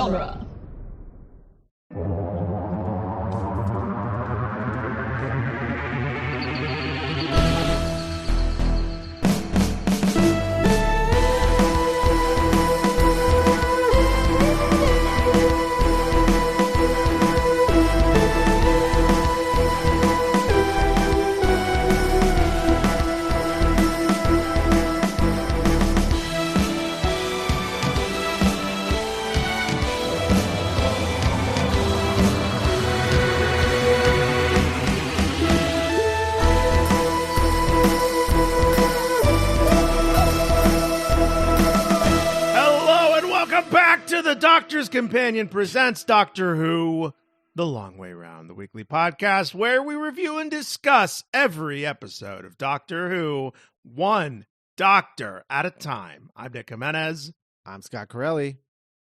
genre. The Doctor's Companion presents Doctor Who, The Long Way Round, the weekly podcast where we review and discuss every episode of Doctor Who, one doctor at a time. I'm Nick Jimenez. I'm Scott Corelli.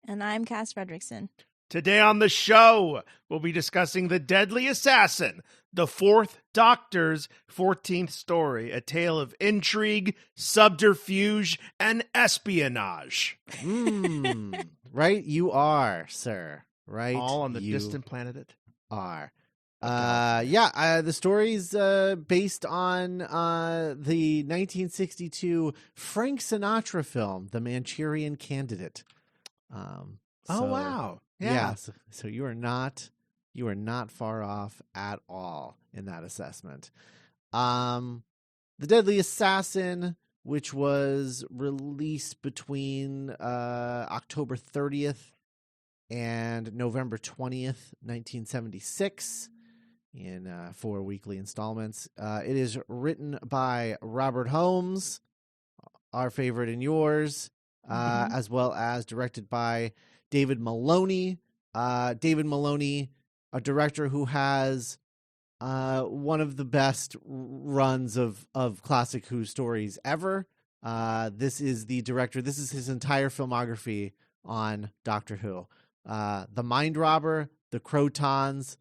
And I'm Cass Fredrickson. Today on the show, we'll be discussing The Deadly Assassin, the fourth Doctor's 14th story, a tale of intrigue, subterfuge, and espionage. Right, you are, sir. Right, all on the distant planet. The story's based on the 1962 Frank Sinatra film, The Manchurian Candidate. Oh wow! Yeah. So you are not far off at all in that assessment. The Deadly Assassin, which was released between October 30th and November 20th, 1976, in 4 weekly installments. It is written by Robert Holmes, our favorite and yours, as well as directed by David Maloney. David Maloney, a director who has one of the best runs of classic Who stories ever. This is the director. This is his entire filmography on Doctor Who. The Mind Robber, The Crotons,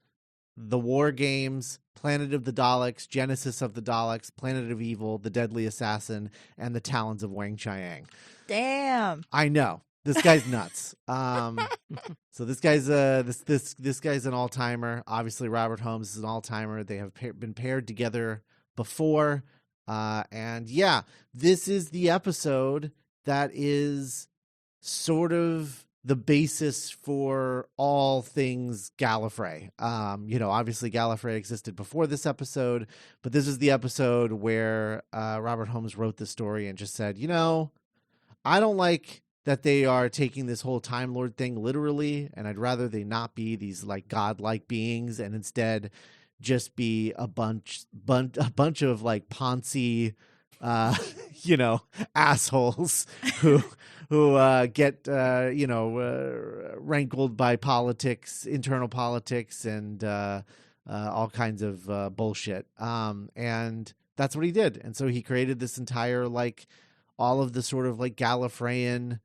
The War Games, Planet of the Daleks, Genesis of the Daleks, Planet of Evil, The Deadly Assassin, and The Talons of Wang Chiang. Damn. I know. This guy's nuts. So this guy's this guy's an all-timer. Obviously, Robert Holmes is an all-timer. They have been paired together before, and yeah, this is the episode that is sort of the basis for all things Gallifrey. Obviously Gallifrey existed before this episode, but this is the episode where Robert Holmes wrote the story and just said, I don't like that they are taking this whole Time Lord thing literally, and I'd rather they not be these like godlike beings and instead just be a bunch of like Ponzi, assholes who get rankled by politics, internal politics, and all kinds of bullshit. And that's what he did, and so he created this entire all of the sort of Gallifreyan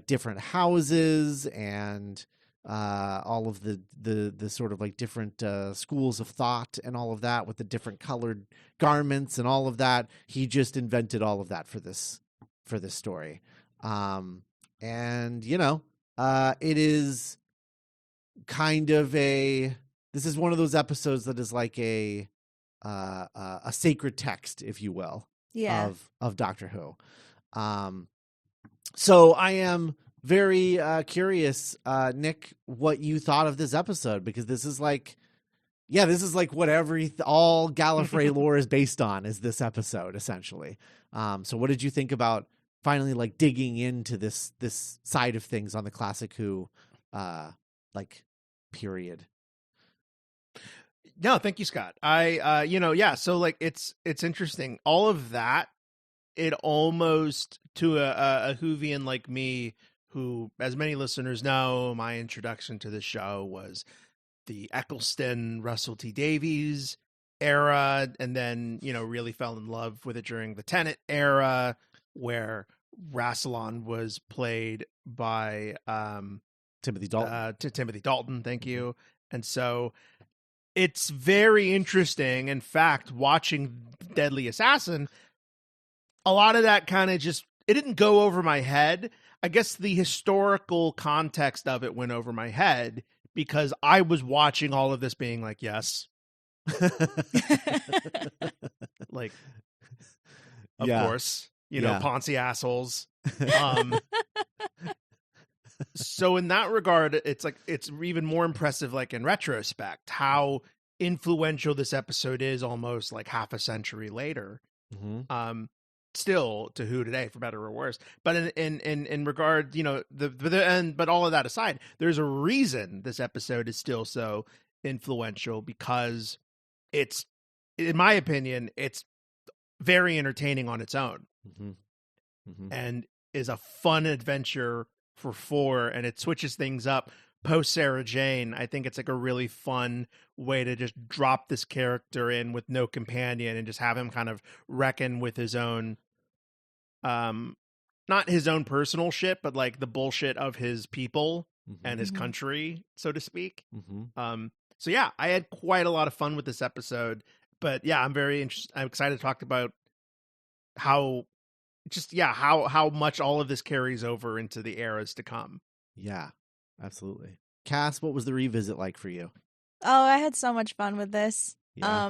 different houses and all of the sort of different schools of thought and all of that with the different colored garments and all of that. He just invented all of that for this story. It is kind of this is one of those episodes that is like a sacred text, if you will, of Doctor Who. So I am very curious, Nick, what you thought of this episode, because this is what all Gallifrey lore is based on, is this episode essentially. So what did you think about finally digging into this side of things on the classic Who period? No, thank you, Scott. So it's interesting. All of that, it almost, to a Whovian like me, who, as many listeners know, my introduction to the show was the Eccleston, Russell T Davies era, and then, really fell in love with it during the Tennant era, where Rassilon was played by Timothy Dalton. Timothy Dalton, thank you. And so it's very interesting. In fact, watching Deadly Assassin, a lot of that kind of just it didn't go over my head. I guess the historical context of it went over my head because I was watching all of this being like, yes, like, of course, Ponzi assholes. So in that regard, it's like, it's even more impressive, like in retrospect, how influential this episode is almost like half a century later. Mm-hmm. Still to who today, for better or worse. But in regard, but all of that aside, there's a reason this episode is still so influential, because it's, in my opinion, it's very entertaining on its own. Mm-hmm. Mm-hmm. And is a fun adventure for 4, and it switches things up post Sarah Jane. I think it's like a really fun way to just drop this character in with no companion and just have him kind of reckon with his own, not his own personal shit, but like the bullshit of his people and his country, so to speak. So yeah, I had quite a lot of fun with this episode, but yeah, I'm very interested. I'm excited to talk about how much all of this carries over into the eras to come. Yeah, absolutely. Cass, what was the revisit like for you? Oh, I had so much fun with this. Yeah.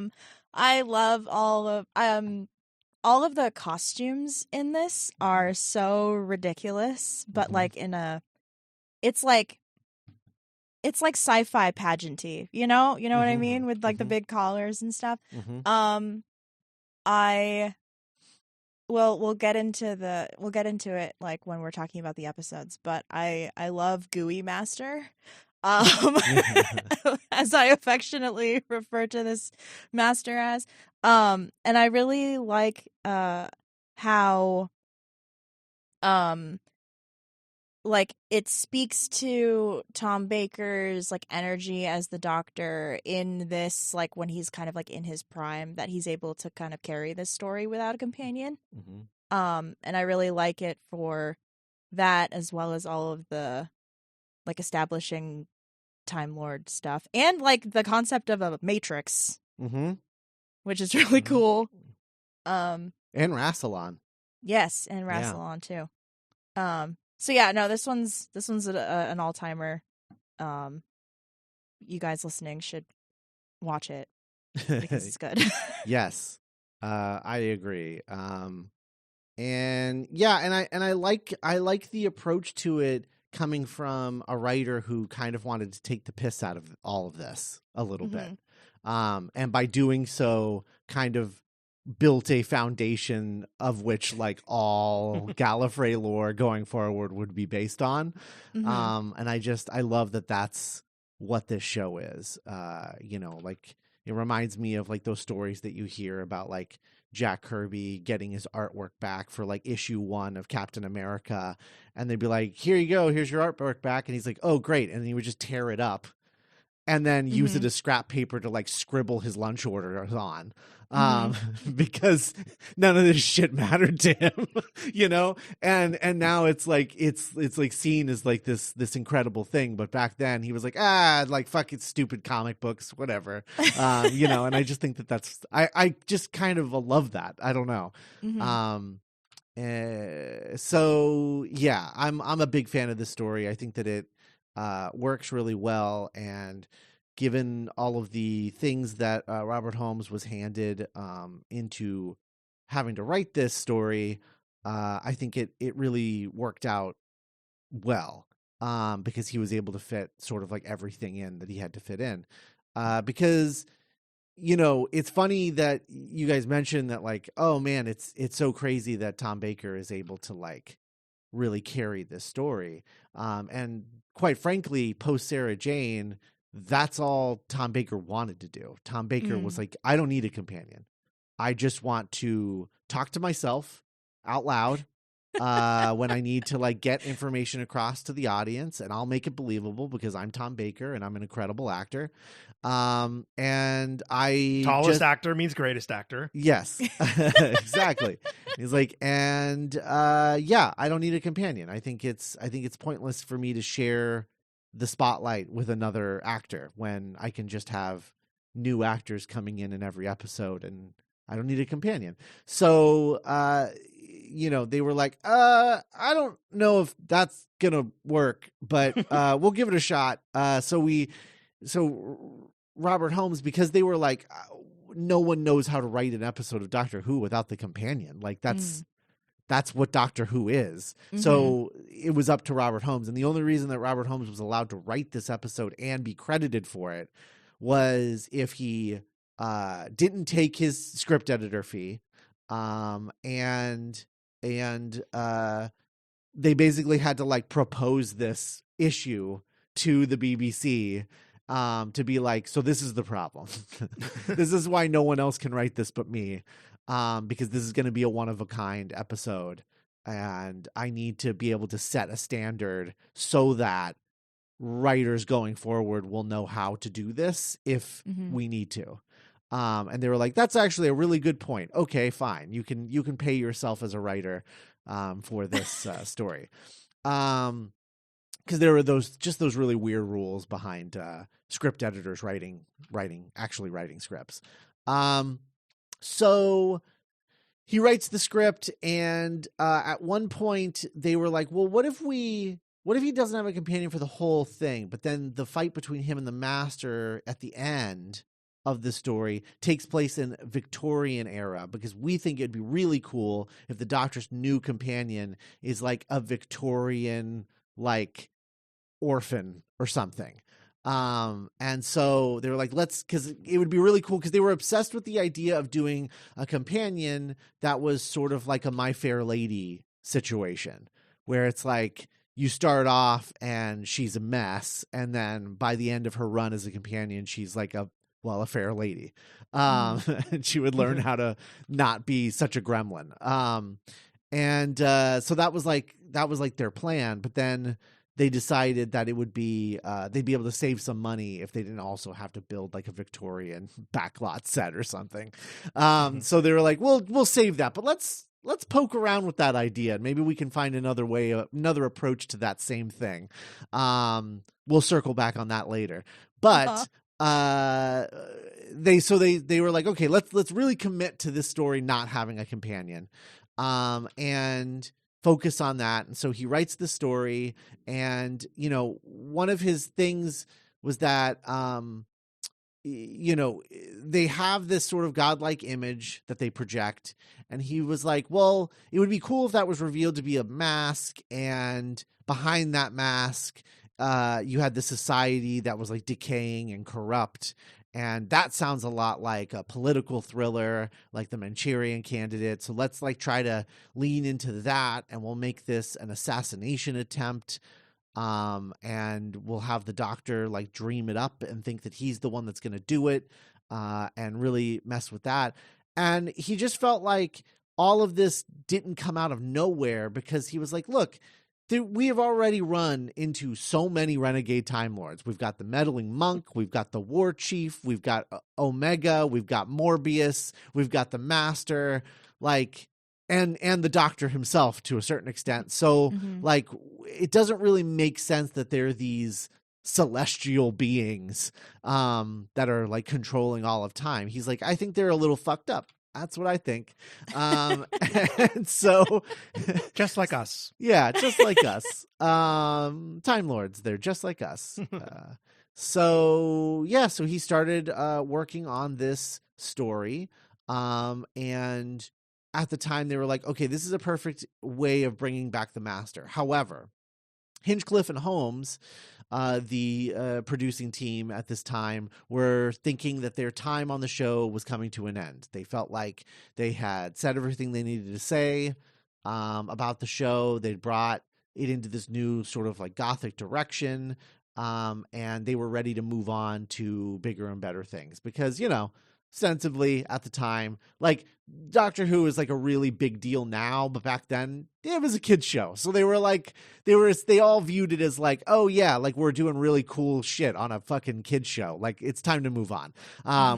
I love all of the costumes in this are so ridiculous, but like it's like sci-fi pageanty, you know what I mean, with like the big collars and stuff. We'll get into it like when we're talking about the episodes, but I love Gooey Master. As I affectionately refer to this master as. And I really like how like it speaks to Tom Baker's like energy as the Doctor in this, like when he's kind of like in his prime, that he's able to kind of carry this story without a companion. And I really like it for that, as well as all of the like establishing Time Lord stuff, and like the concept of a Matrix, which is really cool. And Rassilon. Yes, and Rassilon too. So yeah, no, this one's an all-timer. You guys listening should watch it because it's good. Yes, I agree. And yeah, and I like the approach to it coming from a writer who kind of wanted to take the piss out of all of this a little bit. And by doing so, kind of built a foundation of which like all Gallifrey lore going forward would be based on. And I love that that's what this show is. Like it reminds me of like those stories that you hear about like Jack Kirby getting his artwork back for like issue 1 of Captain America, and they'd be like, here you go, here's your artwork back, and he's like, oh great, and he would just tear it up and then use it as scrap paper to like scribble his lunch orders on. Because none of this shit mattered to him, and now it's like seen as like this incredible thing. But back then he was like, like fucking stupid comic books, whatever. And I just think I just kind of love that. I don't know. So yeah, I'm a big fan of this story. I think that it works really well, and given all of the things that Robert Holmes was handed into having to write this story, I think it really worked out well, because he was able to fit sort of like everything in that he had to fit in. Because, it's funny that you guys mentioned that like, oh man, it's so crazy that Tom Baker is able to like really carry this story. And quite frankly, post Sarah Jane, that's all Tom Baker wanted to do. Tom Baker was like, I don't need a companion. I just want to talk to myself out loud when I need to like get information across to the audience, and I'll make it believable because I'm Tom Baker and I'm an incredible actor. And tallest actor means greatest actor. Yes, exactly. He's like, and I don't need a companion. I think it's pointless for me to share the spotlight with another actor when I can just have new actors coming in every episode, and I don't need a companion. So they were like, I don't know if that's gonna work, but we'll give it a shot. So Robert Holmes, because they were like, no one knows how to write an episode of Doctor Who without the companion. Like that's what Doctor Who is. Mm-hmm. So it was up to Robert Holmes. And the only reason that Robert Holmes was allowed to write this episode and be credited for it was if he didn't take his script editor fee. And they basically had to like propose this issue to the BBC to be like, so this is the problem. This is why no one else can write this but me. Because this is going to be a one-of-a-kind episode, and I need to be able to set a standard so that writers going forward will know how to do this if we need to. And they were like, that's actually a really good point. Okay, fine. You can pay yourself as a writer for this story. Because there were those really weird rules behind script editors writing scripts. So he writes the script, and at one point they were like, well, what if he doesn't have a companion for the whole thing? But then the fight between him and the Master at the end of the story takes place in Victorian era, because we think it'd be really cool if the Doctor's new companion is like a Victorian, like, orphan or something. And so they were like, because it would be really cool, because they were obsessed with the idea of doing a companion that was sort of like a My Fair Lady situation, where it's like you start off and she's a mess, and then by the end of her run as a companion, she's like a fair lady. And she would learn how to not be such a gremlin. So that was like their plan, but then they decided that it would be they'd be able to save some money if they didn't also have to build like a Victorian backlot set or something. So they were like, we'll save that, but let's poke around with that idea, and maybe we can find another way, another approach to that same thing. We'll circle back on that later. But they were like, okay, let's really commit to this story not having a companion, and focus on that. And so he writes the story, and one of his things was that they have this sort of godlike image that they project, and he was like, well, it would be cool if that was revealed to be a mask, and behind that mask you had the society that was like decaying and corrupt. And that sounds a lot like a political thriller, like the Manchurian Candidate. So let's like try to lean into that, and we'll make this an assassination attempt. And we'll have the Doctor like dream it up and think that he's the one that's going to do it, and really mess with that. And he just felt like all of this didn't come out of nowhere, because he was like, look, we have already run into so many renegade Time Lords. We've got the meddling monk, we've got the war chief, we've got Omega, we've got Morbius, we've got the Master, like, and the Doctor himself to a certain extent. So like, it doesn't really make sense that there are these celestial beings that are like controlling all of time. He's like, I think they're a little fucked up. That's what I think. And so just like us. Yeah, just like us. Time Lords, they're just like us. So he started working on this story. And at the time they were like, okay, this is a perfect way of bringing back the Master. However, Hinchcliffe and Holmes, the producing team at this time, were thinking that their time on the show was coming to an end. They felt like they had said everything they needed to say about the show. They'd brought it into this new sort of like gothic direction, and they were ready to move on to bigger and better things, because, ostensibly at the time, like, Doctor Who is like a really big deal now, but back then it was a kid's show. So they were like, they all viewed it as like, oh yeah, like we're doing really cool shit on a fucking kid's show. Like, it's time to move on.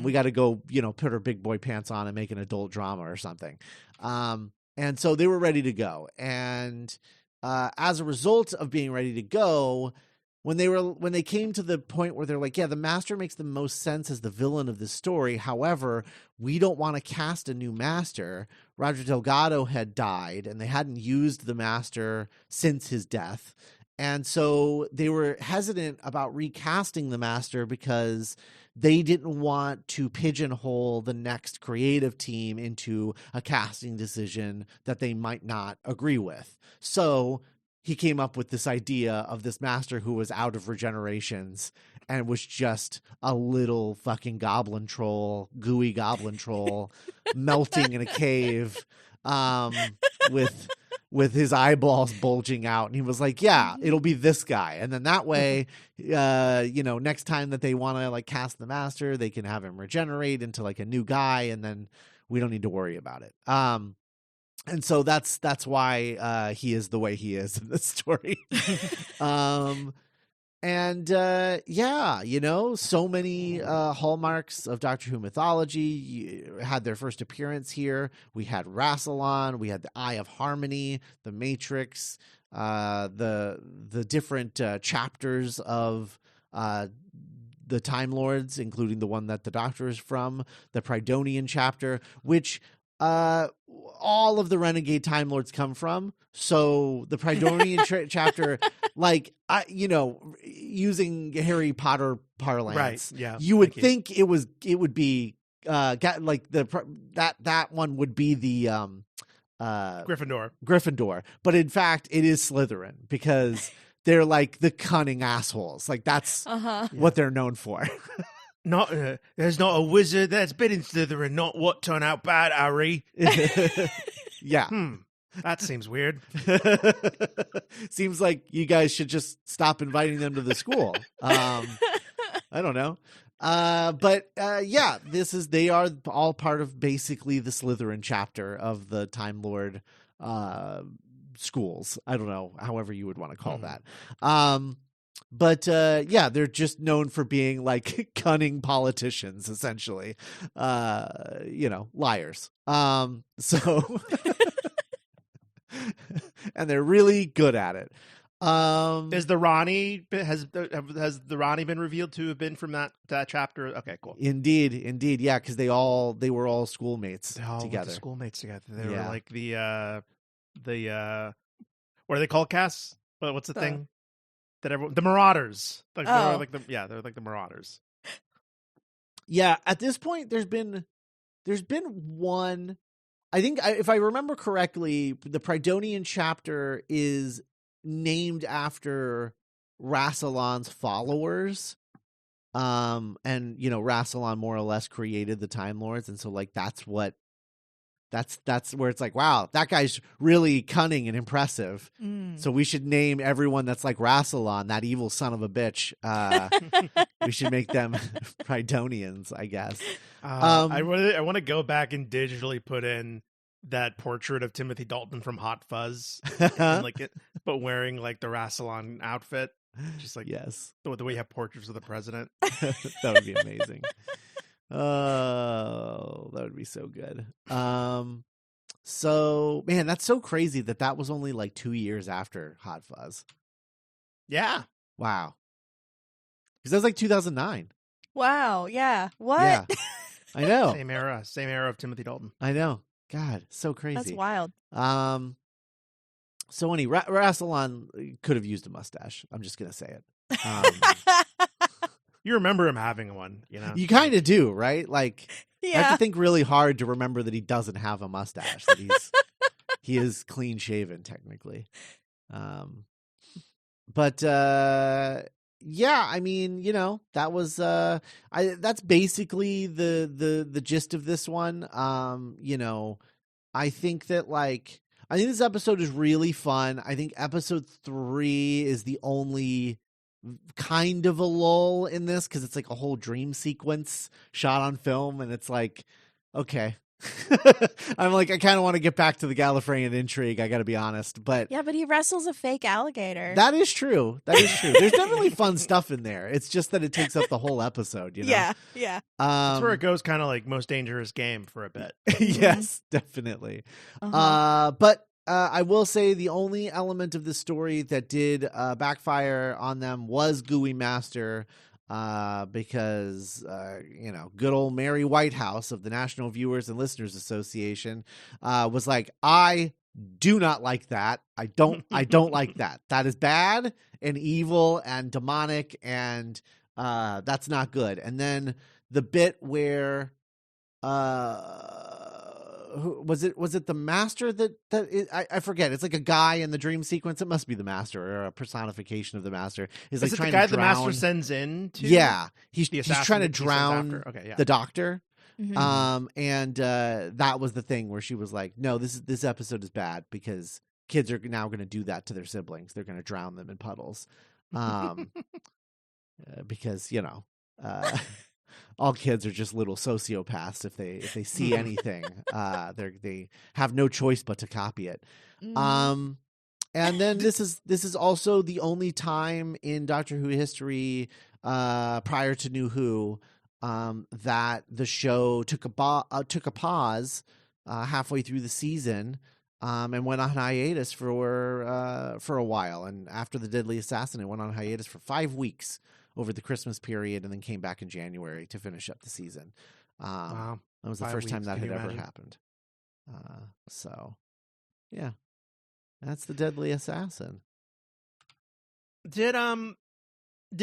We got to go, put our big boy pants on and make an adult drama or something. And so they were ready to go. And as a result of being ready to go, when they came to the point where they're like, yeah, the Master makes the most sense as the villain of the story. However, we don't want to cast a new Master. Roger Delgado had died, and they hadn't used the Master since his death. And so they were hesitant about recasting the Master because they didn't want to pigeonhole the next creative team into a casting decision that they might not agree with. So he came up with this idea of this Master who was out of regenerations and was just a little fucking goblin troll, gooey goblin troll, melting in a cave, with his eyeballs bulging out. And he was like, yeah, it'll be this guy. And then that way, next time that they want to like cast the Master, they can have him regenerate into like a new guy. And then we don't need to worry about it. And so that's why he is the way he is in this story. So many hallmarks of Doctor Who mythology had their first appearance here. We had Rassilon, we had the Eye of Harmony, the Matrix, the different chapters of the Time Lords, including the one that the Doctor is from, the Prydonian chapter, which all of the renegade Time Lords come from. So the Prydonian chapter, using Harry Potter parlance, right? Yeah, you would think it would be that one would be the Gryffindor, but in fact it is Slytherin because they're like the cunning assholes. Like that's what they're known for. There's not a wizard that's been in Slytherin, not what turned out bad, Harry. Yeah. That seems weird. Seems like you guys should just stop inviting them to the school. I don't know. They are all part of basically the Slytherin chapter of the Time Lord schools. I don't know, however you would want to call that. They're just known for being like cunning politicians, essentially. Liars. And they're really good at it. Has the Ronnie been revealed to have been from that chapter? Okay, cool. Indeed, yeah, because they were all schoolmates together. They were like the what are they called, Cass? What's the thing? The Marauders. They're like the Marauders. Yeah, at this point there's been one, I think, if I remember correctly, the Prydonian chapter is named after Rassilon's followers. And Rassilon more or less created the Time Lords, and so like that's where it's like, wow, that guy's really cunning and impressive. So we should name everyone that's like Rassilon, that evil son of a bitch. We should make them Prydonians, I guess. I want to go back and digitally put in that portrait of Timothy Dalton from Hot Fuzz, but wearing like the Rassilon outfit, just like yes, the way you have portraits of the president. That would be amazing. Oh, that would be so good. So man, that's so crazy that was only like 2 years after Hot Fuzz. Yeah. Wow. Because that was like 2009. Wow. Yeah. What? Yeah. I know. Same era of Timothy Dalton. I know. God, so crazy. That's wild. So anyway, Rassilon could have used a mustache. I'm just gonna say it. You remember him having one, You kind of do, right? Like, yeah. I have to think really hard to remember that he doesn't have a mustache. That he is clean shaven, technically. Yeah, I mean, that was that's basically the gist of this one. I think that I think this episode is really fun. I think episode 3 is the only kind of a lull in this because it's like a whole dream sequence shot on film, and it's like, okay. I'm like, I kind of want to get back to the Gallifreyan intrigue, I gotta be honest, but yeah, but he wrestles a fake alligator. That is true. There's definitely fun stuff in there. It's just that it takes up the whole episode, Yeah. That's where it goes kind of like Most Dangerous Game for a bit. Yes, definitely. But I will say the only element of the story that did backfire on them was Gooey Master, because good old Mary Whitehouse of the National Viewers and Listeners Association was like, I do not like that. I don't like that. That is bad and evil and demonic, and that's not good. And then the bit where was it the master I forget. It's like a guy in the dream sequence. It must be the master or a personification of the master. Is like it trying the guy to drown. the master sends in to? Yeah, he's the trying to assassin that he sends drown after? Okay, yeah. the doctor. Mhm. And that was the thing where she was like, no, this episode is bad because kids are now going to do that to their siblings. They're going to drown them in puddles. Because all kids are just little sociopaths. If they see anything, they have no choice but to copy it. Mhm. And then this is also the only time in Doctor Who history, prior to New Who, that the show took a pause halfway through the season, and went on hiatus for a while. And after The Deadly Assassin, it went on hiatus for 5 weeks over the Christmas period, and then came back in January to finish up the season. Wow, that was the 5 first time weeks, that can had you ever imagine? happened. So, yeah, that's The Deadly Assassin. Did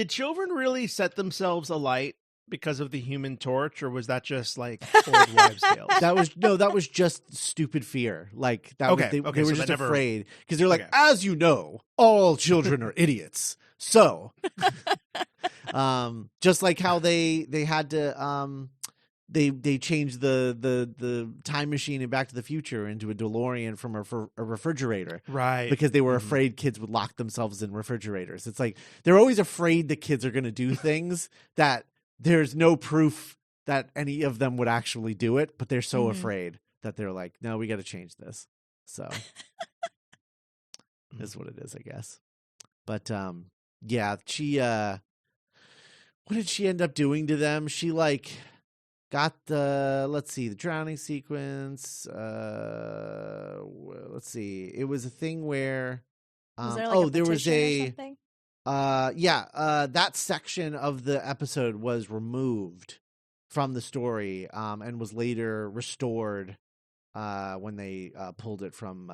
children really set themselves alight because of the Human Torch, or was that just like old wives' tales? That was just stupid fear. Like that. Okay, They okay, were so just that never- afraid because they're like, Okay. as you know, all children are idiots. So, just like how they had to they changed the time machine in Back to the Future into a DeLorean from a refrigerator, Right. because they were Mhm. afraid kids would lock themselves in refrigerators. It's like they're always afraid the kids are going to do things that there's no proof that any of them would actually do it, but they're so Mhm. afraid that they're like, no, we got to change this. So that's what it is, I guess. But yeah, she what did she end up doing to them? She like got the drowning sequence. Let's see. It was a thing where Was there like a there was petition or something? that section of the episode was removed from the story, and was later restored when they pulled it from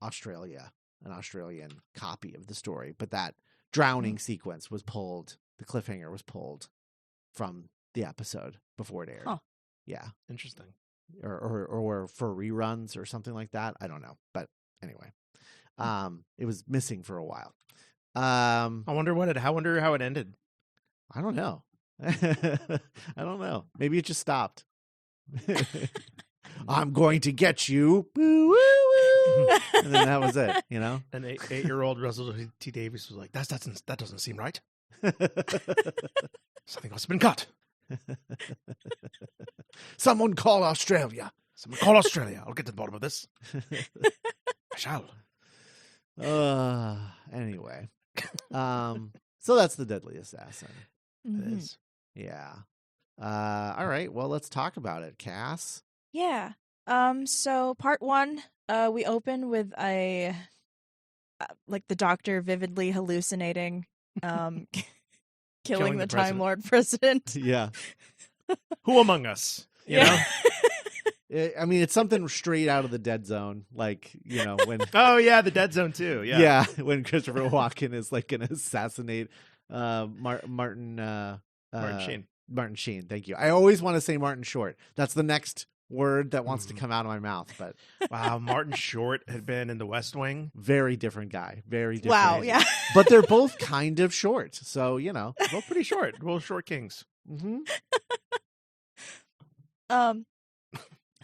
Australia, an Australian copy of the story. But that drowning sequence was pulled. The cliffhanger was pulled from the episode before it aired. Huh. Yeah, Interesting. or for reruns or something like that. I don't know, but anyway, it was missing for a while. I wonder how it ended. I don't know. I don't know. Maybe it just stopped. I'm going to get you. Woo, woo, woo. And then that was it, And 8-year-old Russell T Davies was like, that doesn't seem right. Something must have been cut. Someone call Australia. I'll get to the bottom of this. I shall. Anyway. So that's The Deadly Assassin. It Mhm. is. Yeah. All right. Well, let's talk about it, Cass. Yeah. So part 1, we open with a like the doctor vividly hallucinating, killing the Time president. Lord president. Yeah. Who among us? You know? I mean, it's something straight out of the Dead Zone. Like, when. Oh yeah, the Dead Zone too. Yeah. When Christopher Walken is like going to assassinate Martin Sheen. Martin Sheen. Thank you. I always want to say Martin Short. That's the next word that wants to come out of my mouth. But Wow, Martin Short had been in The West Wing. very different guy. Very different. Wow, yeah. But they're both kind of short. So, Both pretty short. Both short kings. Mm-hmm.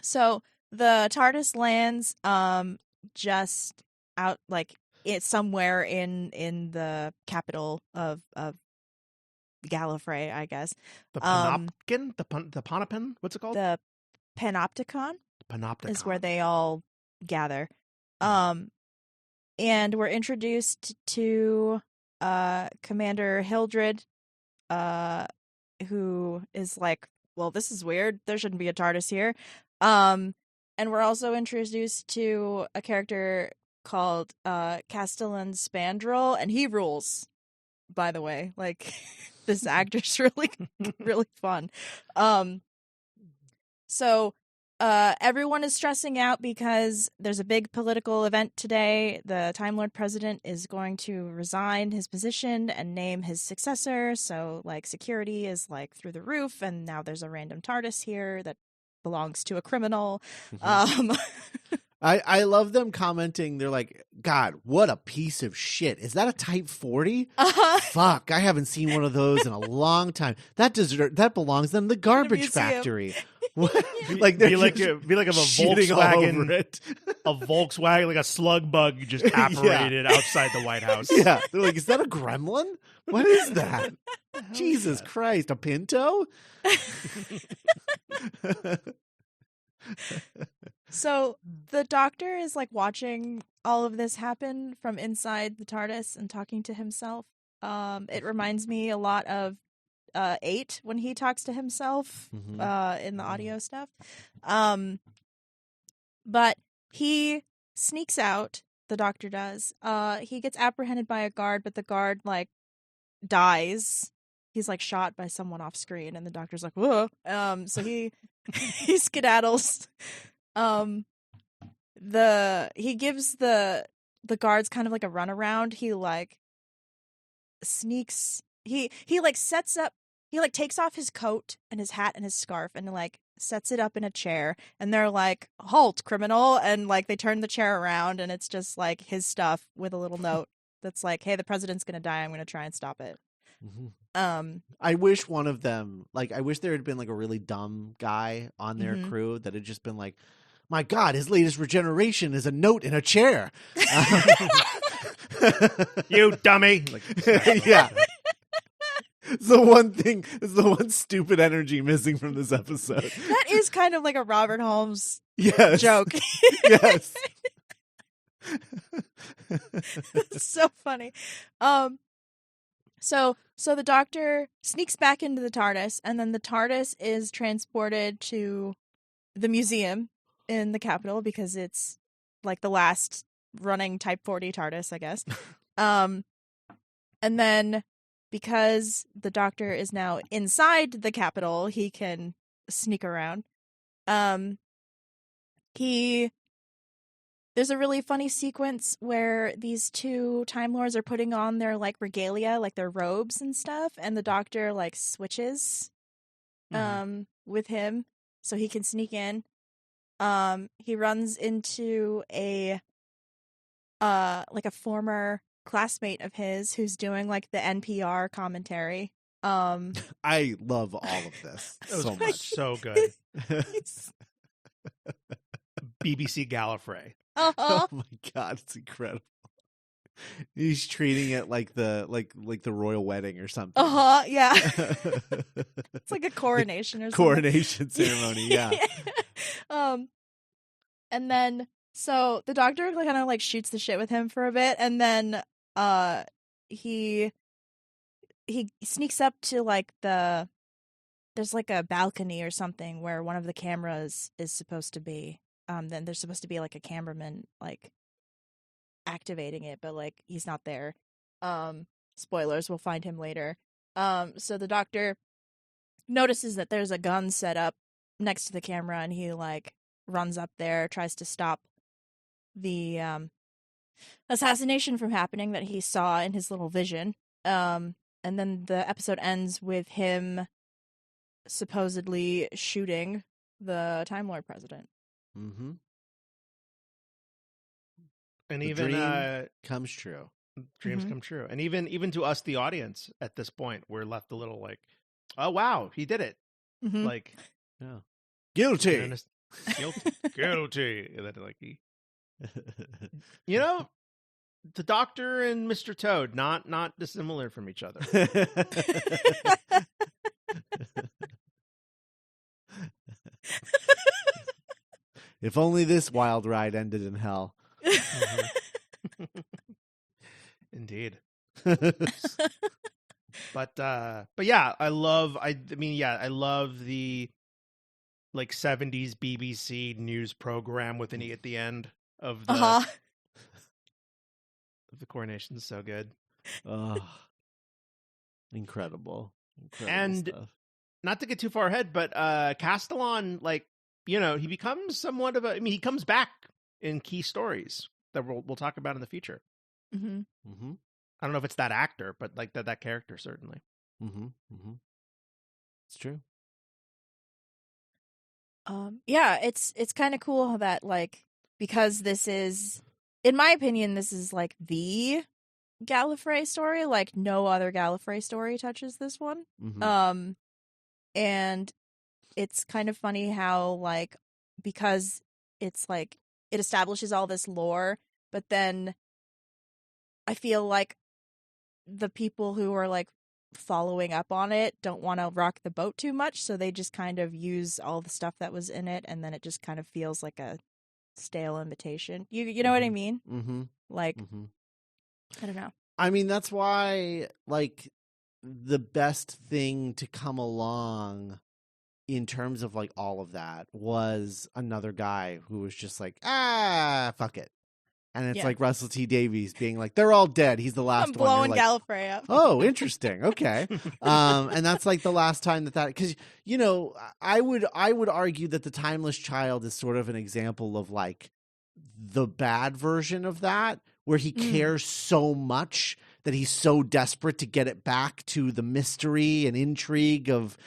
So the TARDIS lands just out like it's somewhere in the capital of Gallifrey, I guess. The Panopticon? The Panopin? What's it called? The Panopticon Panopticon. is where they all gather. And we're introduced to Commander Hildred, who is like, well, this is weird. There shouldn't be a TARDIS here. And we're also introduced to a character called Castellan Spandrel, and he rules, by the way. Like, this actor's really fun. So everyone is stressing out because there's a big political event today. The Time Lord president is going to resign his position and name his successor. So, like, security is, like, through the roof, and now there's a random TARDIS here that belongs to a criminal. I love them commenting. They're like, God, what a piece of shit. Is that a Type 40? Fuck, I haven't seen one of those in a long time. That belongs in the garbage factory. What? Like, be like if a Volkswagen, like a slug bug just operated outside the White House. Yeah, they're like, is that a gremlin? What is that? Jesus Christ, a Pinto? So the Doctor is, like, watching all of this happen from inside the TARDIS and talking to himself. It reminds me a lot of 8 when he talks to himself in the audio stuff. But he sneaks out, the Doctor does. He gets apprehended by a guard, but the guard, like, dies. He's, like, shot by someone off screen, and the Doctor's like, whoa. So he skedaddles. He gives the guards kind of like a runaround. He, like, sneaks. He like sets up. He, like, takes off his coat and his hat and his scarf and, like, sets it up in a chair. And they're like, "Halt, criminal!" And, like, they turn the chair around, and it's just, like, his stuff with a little note that's like, "Hey, the president's gonna die. I'm gonna try and stop it." I wish one of them, like, I wish there had been, like, a really dumb guy on their crew that had just been like, my God, his latest regeneration is a note in a chair. You dummy. Like, yeah. It's the one stupid energy missing from this episode. That is kind of like a Robert Holmes joke. Yes. It's so funny. So the Doctor sneaks back into the TARDIS, and then the TARDIS is transported to the museum in the Capitol because it's, like, the last running Type 40 TARDIS, I guess. And then, because the Doctor is now inside the Capitol, he can sneak around. There's a really funny sequence where these two Time Lords are putting on their, like, regalia, like their robes and stuff, and the Doctor, like, switches with him so he can sneak in. He runs into a former classmate of his who's doing, like, the NPR commentary. I love all of this so much. So good. BBC Gallifrey. Oh my God, it's incredible. He's treating it like the royal wedding or something. Yeah. It's like a coronation or something. Coronation ceremony, yeah. And then so the Doctor kind of, like, shoots the shit with him for a bit, and then he sneaks up to, like, there's, like, a balcony or something where one of the cameras is supposed to be. Then there's supposed to be, like, a cameraman, like, activating it, but, like, he's not there. Spoilers, we'll find him later. So the Doctor notices that there's a gun set up next to the camera, and he, like, runs up there, tries to stop the assassination from happening that he saw in his little vision. And then the episode ends with him supposedly shooting the Time Lord president. Mm-hmm. And the even dream comes true. Dreams come true. And even to us, the audience, at this point, we're left a little like, oh wow, he did it. Like, yeah, guilty. Guilty. And then, like, the Doctor and Mr. Toad, not dissimilar from each other. If only this wild ride ended in hell. Indeed. But yeah, I love the, like, 70s BBC news program with an E at the end of the of the coronation is so good. Oh, incredible And stuff. not to get too far ahead, but Castellan, like, he becomes somewhat of he comes back in key stories that we'll talk about in the future. Mm-hmm. Mm-hmm. I don't know if it's that actor, but like that character certainly. Mm-hmm. Mm-hmm. It's true. Yeah, it's kind of cool that, like, because this is, in my opinion, this is like the Gallifrey story. Like, no other Gallifrey story touches this one. Mm-hmm. And it's kind of funny how, like, because it's like it establishes all this lore, but then I feel like the people who are like following up on it don't want to rock the boat too much, so they just kind of use all the stuff that was in it, and then it just kind of feels like a stale imitation. You know what I mean? Mm-hmm. Like, Mm-hmm. I don't know. I mean, that's why, like, the best thing to come along in terms of, like, all of that was another guy who was just like, fuck it. And it's like Russell T. Davies being like, they're all dead. He's the last I'm one. blowing You're like, Gallifrey up. oh, interesting. Okay. And that's like the last time that, because, I would argue that the Timeless Child is sort of an example of like the bad version of that, where he cares so much that he's so desperate to get it back to the mystery and intrigue of,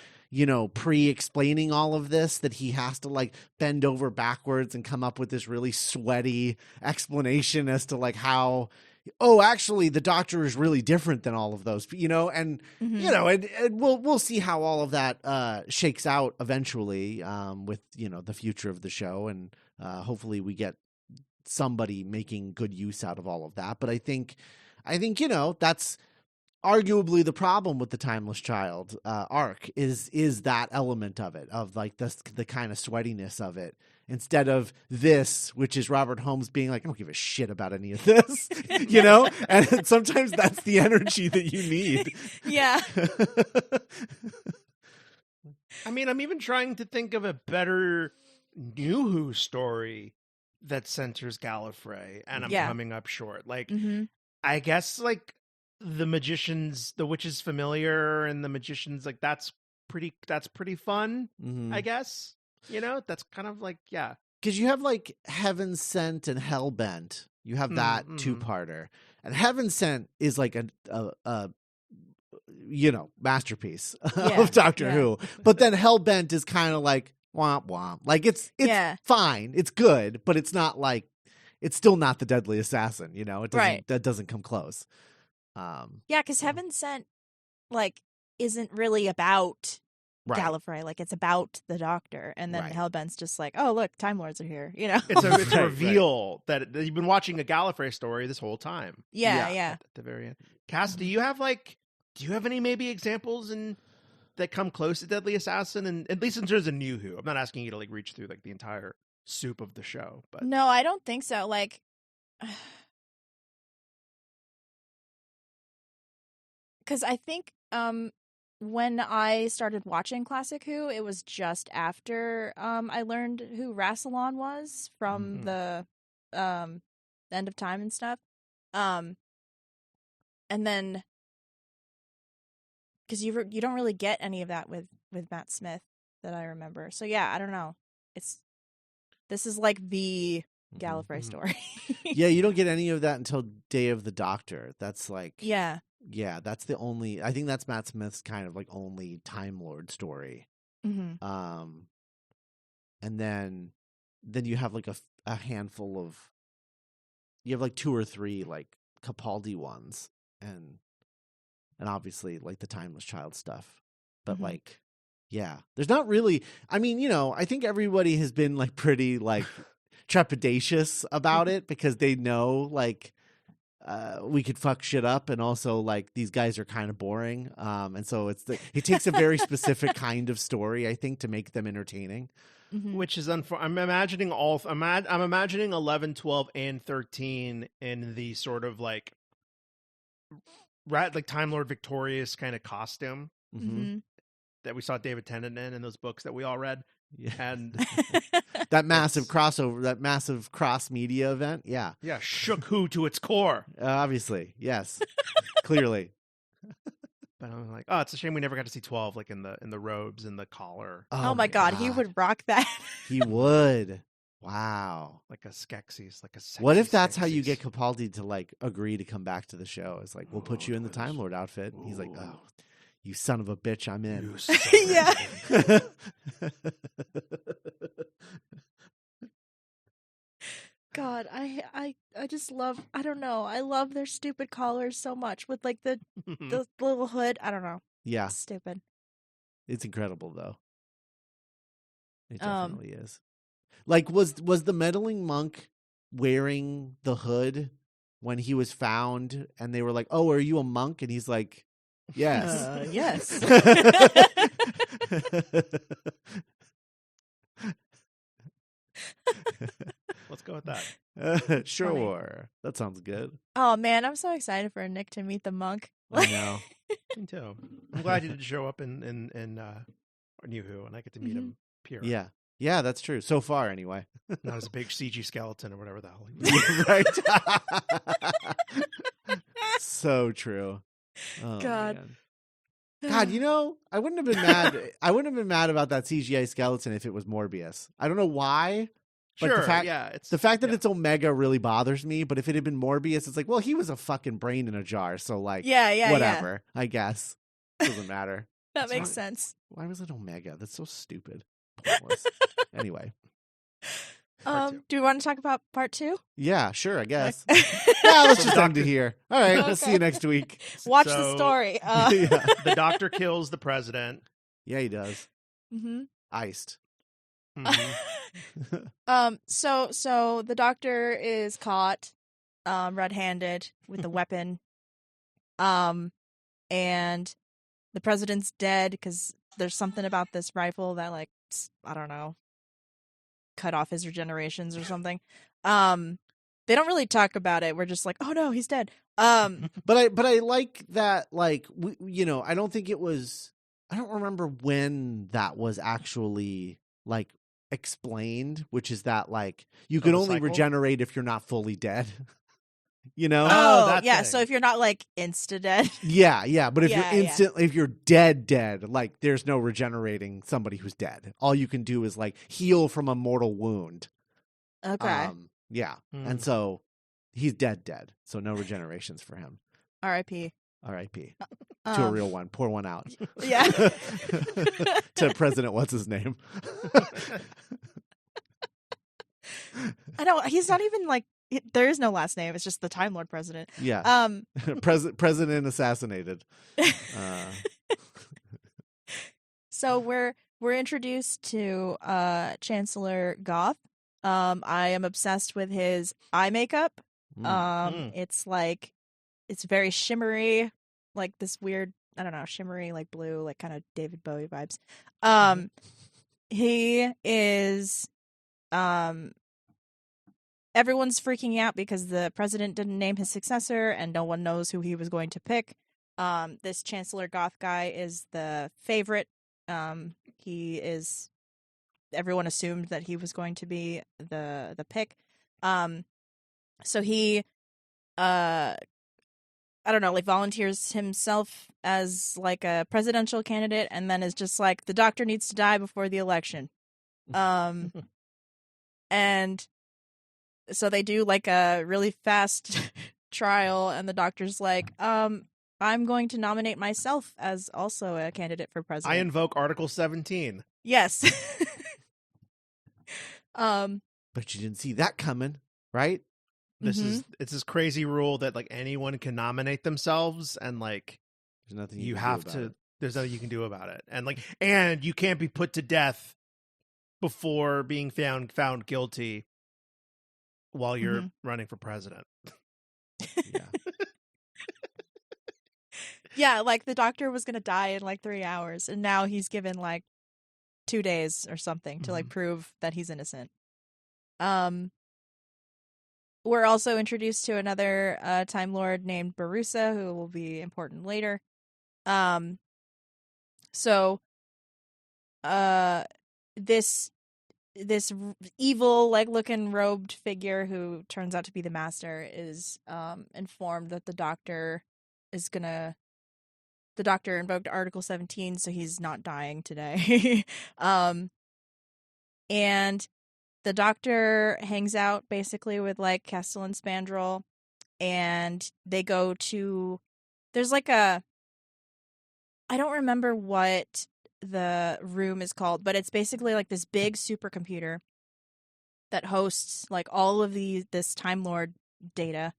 pre-explaining all of this, that he has to like bend over backwards and come up with this really sweaty explanation as to like how, actually the Doctor is really different than all of those, and we'll see how all of that shakes out eventually with, the future of the show. And hopefully we get somebody making good use out of all of that. But I think, that's arguably the problem with the Timeless Child arc is that element of it, of like the kind of sweatiness of it, instead of this, which is Robert Holmes being like, I don't give a shit about any of this, and sometimes that's the energy that you need. Yeah. I mean, I'm even trying to think of a better New Who story that centers Gallifrey, and I'm coming up short. Like, I guess like the Witch's Familiar and the Magicians, like that's pretty fun. I guess, that's kind of like, yeah. Because you have like Heaven Sent and Hellbent. You have that two-parter. And Heaven Sent is like a masterpiece of Doctor Who. But then Hellbent is kind of like womp womp. Like it's fine. It's good, but it's not like, it's still not the Deadly Assassin, it doesn't, that doesn't come close. Because Heaven Sent, like, isn't really about Gallifrey. Like, it's about the Doctor, and then Hellbent's just like, oh look, Time Lords are here. It's a reveal that you've been watching a Gallifrey story this whole time. Yeah. At the very end. Cass, do you have any maybe examples that come close to Deadly Assassin, and at least in terms of New Who? I'm not asking you to like reach through like the entire soup of the show, but no, I don't think so. Like, because I think when I started watching Classic Who, it was just after I learned who Rassilon was from the End of Time and stuff. And then, because you don't really get any of that with Matt Smith that I remember. So yeah, I don't know. This is like the Gallifrey story. Yeah, you don't get any of that until Day of the Doctor. That's like yeah, that's the only. I think that's Matt Smith's kind of like only Time Lord story. Mm-hmm. And then you have like a handful of. You have like 2 or 3 like Capaldi ones, and obviously like the Timeless Child stuff, but like. Yeah, there's not really. I mean, I think everybody has been like pretty like trepidatious about it, because they know like we could fuck shit up, and also like these guys are kind of boring. And so it takes a very specific kind of story, I think, to make them entertaining. Which is I'm imagining I'm imagining 11, 12, and 13 in the sort of like Time Lord Victorious kind of costume. Mm-hmm. That we saw David Tennant in those books that we all read. Yeah. And That massive crossover, that massive cross media event. Yeah. shook who to its core. Obviously. Yes. Clearly. But I'm like, oh, it's a shame we never got to see 12 like in the robes and the collar, Oh my god, he would rock that. He would. Wow. like a Skeksis, like a sexy What if that's how you Skeksis. get Capaldi to like agree to come back to the show? It's like, we'll put you in the Time Lord outfit. And he's like, oh, you son of a bitch, I'm in. You son of a Yeah. bitch. God, I just love, I don't know, I love their stupid collars so much with like the little hood. I don't know. Yeah. It's stupid. It's incredible though. It Um, definitely is. Like, was the meddling monk wearing the hood when he was found and they were like, oh, are you a monk? And he's like, yes. Yes. Let's go with that. Sure. That sounds good. Oh man, I'm so excited for Nick to meet the monk. I know. Me too. I'm glad he did show up in New Who, and I get to meet him pure. Yeah. Yeah, that's true. So far, anyway. Not as a big CG skeleton or whatever the hell. He was. Right. So true. Oh, God. man. God, you know, I wouldn't have been mad. I wouldn't have been mad about that CGI skeleton if it was Morbius. I don't know why. But Sure. the fact, It's the fact that yeah. it's Omega really bothers me. But if it had been Morbius, it's like, well, he was a fucking brain in a jar. So, like, Yeah, whatever, I guess. Doesn't matter. That That's makes fine. sense. Why was it Omega? That's so stupid. Pointless. Anyway. Part two. Do we want to talk about part 2? Yeah, sure, I guess. Okay. Yeah, let's just end it here. All right, we'll see Okay. you next week. Watch So- the story. Yeah. The Doctor kills the president. Yeah, he does. Mhm. Iced. Mhm. So the Doctor is caught red-handed with a weapon. And the president's dead because there's something about this rifle that, like, I don't know, cut off his regenerations or something. They don't really talk about it. We're just like, oh no, he's dead. But I like that, like, I don't think it was, I don't remember when that was actually, like, explained, which is that, like, you can the only cycle? regenerate if you're not fully dead. You know? Oh, Oh, that yeah. thing. So if you're not like insta dead, Yeah, but if Yeah, you're yeah. if you're dead, like, there's no regenerating somebody who's dead. All you can do is, like, heal from a mortal wound. okay. Yeah. Hmm. And so he's dead. So no regenerations for him. R.I.P. R.I.P. To a real one. Pour one out. Yeah. To President what's his name. I know he's not even like there is no last name. It's just the Time Lord president. Yeah. President assassinated. So we're introduced to Chancellor Goth. I am obsessed with his eye makeup. It's like it's very shimmery, like this weird, I don't know, shimmery, like blue, like kind of David Bowie vibes. He is everyone's freaking out because the president didn't name his successor and no one knows who he was going to pick. This Chancellor Goth guy is the favorite. He is, everyone assumed that he was going to be the pick. So he I don't know, like volunteers himself as like a presidential candidate and then is just like the Doctor needs to die before the election. And so they do like a really fast trial and the Doctor's like, I'm going to nominate myself as also a candidate for president. I invoke Article 17. Yes. But you didn't see that coming, right? It's this crazy rule that like anyone can nominate themselves and like There's nothing you can have do to about it. there's nothing you can do about it. And you can't be put to death before being found guilty while you're running for president. Yeah. Yeah, like the Doctor was going to die in like 3 hours and now he's given like 2 days or something to like prove that he's innocent. We're also introduced to another Time Lord named Barusa, who will be important later. So this evil like looking robed figure who turns out to be the Master is informed that the Doctor invoked Article 17, so he's not dying today. And the Doctor hangs out basically with like Kestel and Spandrel, and they go to, there's like I don't remember what the room is called, but it's basically like this big supercomputer that hosts like all of this Time Lord data.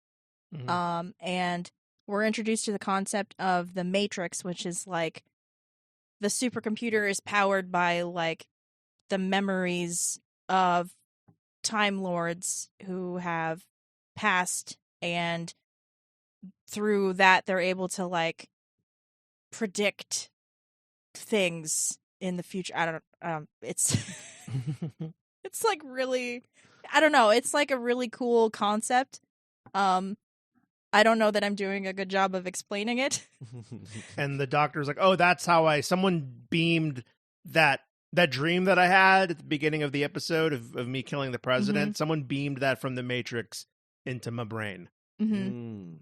Mhm. And we're introduced to the concept of the Matrix, which is like the supercomputer is powered by like the memories of Time Lords who have passed, and through that they're able to like predict things in the future. I don't it's it's like really, I don't know, it's like a really cool concept. I don't know that I'm doing a good job of explaining it. And the Doctor's like, oh, that's how someone beamed that dream that I had at the beginning of the episode of me killing the president. Someone beamed that from the Matrix into my brain. Mm.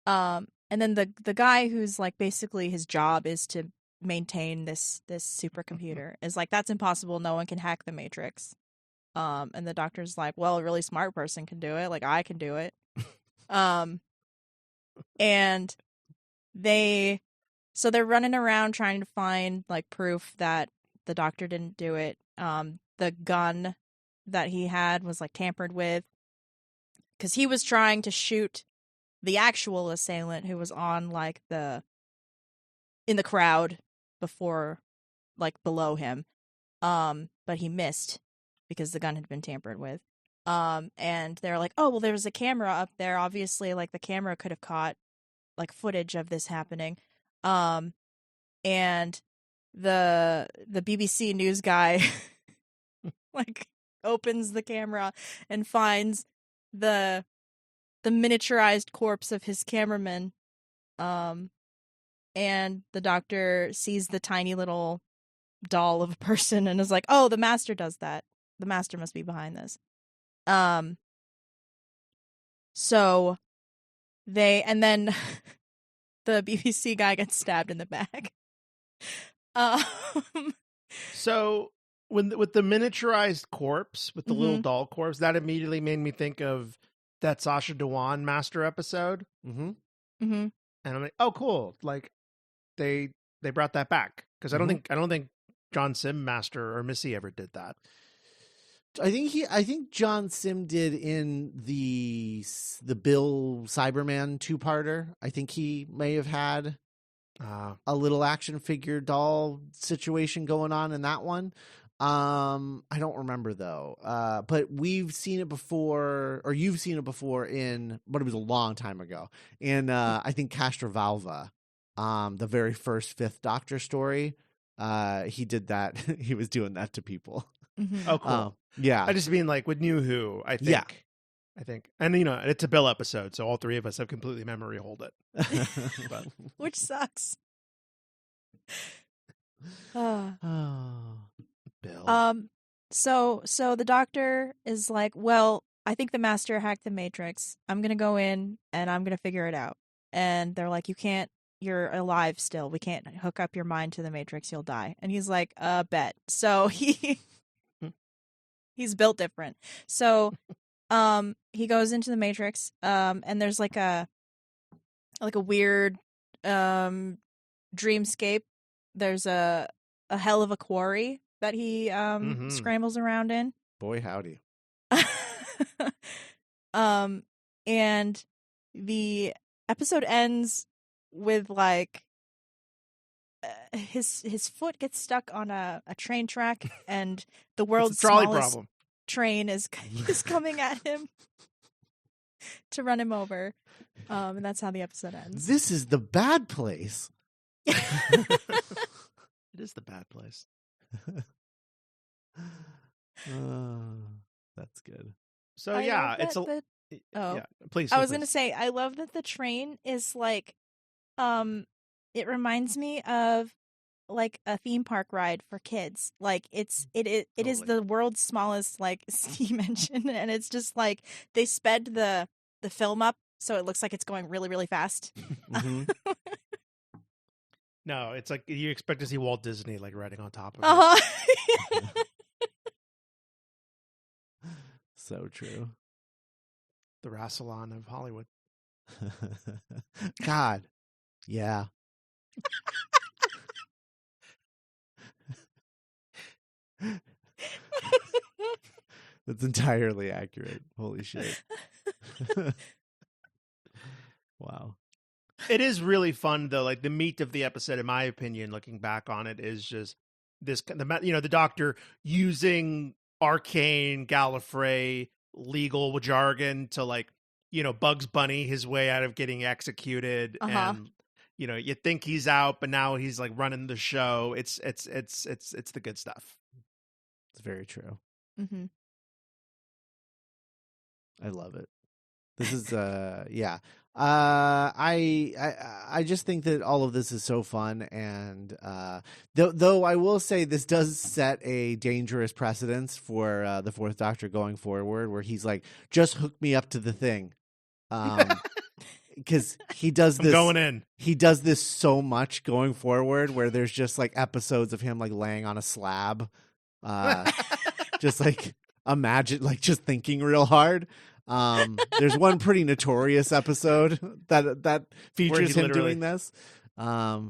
And then the guy who's like basically his job is to maintain this supercomputer is like, that's impossible, no one can hack the Matrix. And the Doctor's like, well, a really smart person can do it, like I can do it. And they're running around trying to find like proof that the Doctor didn't do it. The gun that he had was like tampered with because he was trying to shoot the actual assailant who was on like in the crowd before, like below him. But he missed because the gun had been tampered with. And they're like, oh, well, there was a camera up there. Obviously, like the camera could have caught like footage of this happening. And the BBC news guy like opens the camera and finds the miniaturized corpse of his cameraman. And the Doctor sees the tiny little doll of a person and is like, oh, the Master does that. The Master must be behind this. So and then the BBC guy gets stabbed in the back. So with the miniaturized corpse, with the little Mhm. doll corpse, that immediately made me think of that Sasha Dewan Master episode. Mm-hmm. Mhm. And I'm like, oh, cool! Like they brought that back because I don't think John Sim Master or Missy ever did that. I think John Sim did in the Bill Cyberman 2-parter. I think he may have had a little action figure doll situation going on in that one. I don't remember though. But we've seen it before, or you've seen it before but it was a long time ago. In I think Castrovalva, the very first Fifth Doctor story. He did that. He was doing that to people. Mhm. Oh, cool. Yeah. I just mean like with New Who, I think. Yeah. I think. And, you know, it's a Bill episode, so all three of us have completely memory hold it. But Which sucks. Uh, oh, Bill. So the Doctor is like, well, I think the Master hacked the Matrix. I'm going to go in and I'm going to figure it out. And they're like, you can't, you're alive still. We can't hook up your mind to the Matrix. You'll die. And he's like, bet. So he's built different. So he goes into the Matrix, and there's like a weird dreamscape. There's a hell of a quarry that he scrambles around in. Boy howdy. And the episode ends with like his foot gets stuck on a train track, and the world's trolley smallest problem. Train is coming at him to run him over. And that's how the episode ends. This is the bad place. It is the bad place. That's good. So yeah, it's yeah. Please. I was gonna say, I love that the train is like, it reminds me of like a theme park ride for kids. Like it is Totally. the world's smallest like steam engine, and it's just like they sped the film up so it looks like it's going really really fast. Mhm. No, it's like you expect to see Walt Disney like riding on top of it. Uh-huh. So true. The Rassilon of Hollywood. God. Yeah. That's entirely accurate. Holy shit. Wow. It is really fun though. Like the meat of the episode, in my opinion, looking back on it, is just this. The Doctor using arcane Gallifrey legal jargon to like Bugs Bunny his way out of getting executed, Uh-huh. and you think he's out, but now he's like running the show. It's the good stuff. It's very true. Mm-hmm. I love it. This is yeah. I just think that all of this is so fun, and though I will say this does set a dangerous precedence for the Fourth Doctor going forward, where he's like, just hook me up to the thing, because he does I'm this. going in. He does this so much going forward, where there's just like episodes of him like laying on a slab, just like imagine like just thinking real hard. There's one pretty notorious episode that features him doing this. Yeah.